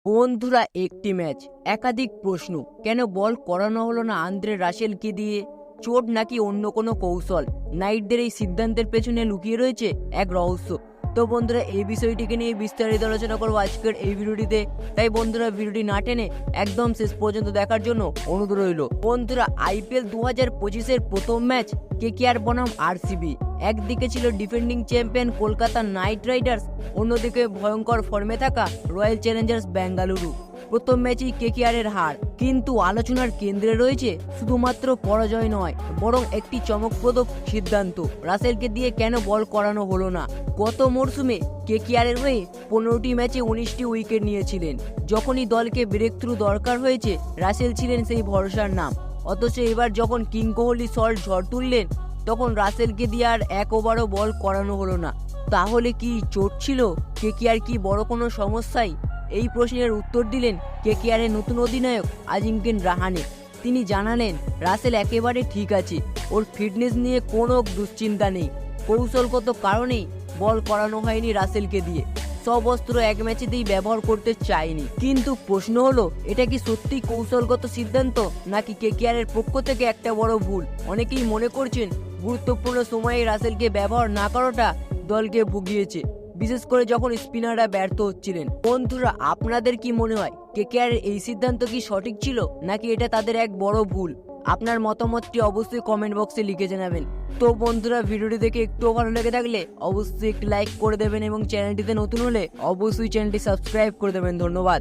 বন্ধুরা, একটি ম্যাচ, একাধিক প্রশ্ন। কেন বল করানো হলো না আন্দ্রে রাসেলকে দিয়ে? চোট নাকি অন্য কোনো কৌশল? নাইটদের এই সিদ্ধান্তের পেছনে লুকিয়ে রয়েছে এক রহস্য। তো বন্ধুরা, এই বিষয়টিকে নিয়ে বিস্তারিত আলোচনা করবো আজকের এই ভিডিওটিতে। তাই বন্ধুরা, ভিডিওটি না টেনে একদম শেষ পর্যন্ত দেখার জন্য অনুরোধ রইল। বন্ধুরা, IPL 2025-এর প্রথম ম্যাচ KKR বনাম RCB। একদিকে ছিল defending champion Kolkata night Riders, অন্যদিকে ভয়ঙ্কর ফর্মে থাকা রয়্যাল চ্যালেঞ্জার্স বেঙ্গালুরু। প্রথম ম্যাচেই KKR এর হার, কিন্তু আলোচনার কেন্দ্রে রয়েছে শুধুমাত্র পরাজয় নয়, বরং একটি চমকপ্রদ সিদ্ধান্ত। রাসেলকে দিয়ে কেন বল করানো হলো না? গত মরশুমে KKR এর হয়ে 15টি ম্যাচে 19টি উইকেট নিয়েছিলেন। যখনই দলকে ব্রেক থ্রু দরকার হয়েছে, রাসেল ছিলেন সেই ভরসার নাম। অথচ এবার যখন কিং কোহলি সল্ট ঝড় তুললেন, তখন রাসেলকে দিয়ে আর এক ওভারও বল করানো হলো না। তাহলে কি চোট ছিল? KKR কি বড় কোনো সমস্যায়? এই প্রশ্নের উত্তর দিলেন KKR এর নতুন অধিনায়ক আজিঙ্কেন রাহানে। তিনি জানালেন, রাসেল একেবারে ঠিক আছে, ওর ফিটনেস নিয়ে কোনো দুশ্চিন্তা নেই। কৌশলগত কারণেই বল করানো হয়নি রাসেলকে দিয়ে। সব অস্ত্র এক ম্যাচেতেই ব্যবহার করতে চায়নি। কিন্তু প্রশ্ন হলো, এটা কি সত্যি কৌশলগত সিদ্ধান্ত, নাকি KKR এর পক্ষ থেকে একটা বড় ভুল? অনেকেই মনে করছেন গুরুত্বপূর্ণ সময়ে রাসেলকে ব্যবহার না করাটা দলকে ভুগিয়েছে, বিশেষ করে যখন স্পিনাররা ব্যর্থ হচ্ছিলেন। বন্ধুরা, আপনাদের কি মনে হয়, KKR এর এই সিদ্ধান্ত কি সঠিক ছিল, নাকি এটা তাদের এক বড় ভুল? আপনার মতামতটি অবশ্যই কমেন্ট বক্সে লিখে জানাবেন। তো বন্ধুরা, ভিডিওটি দেখে একটু ভালো লেগে থাকলে অবশ্যই একটি লাইক করে দেবেন এবং চ্যানেলটিতে নতুন হলে অবশ্যই চ্যানেলটি সাবস্ক্রাইব করে দেবেন। ধন্যবাদ।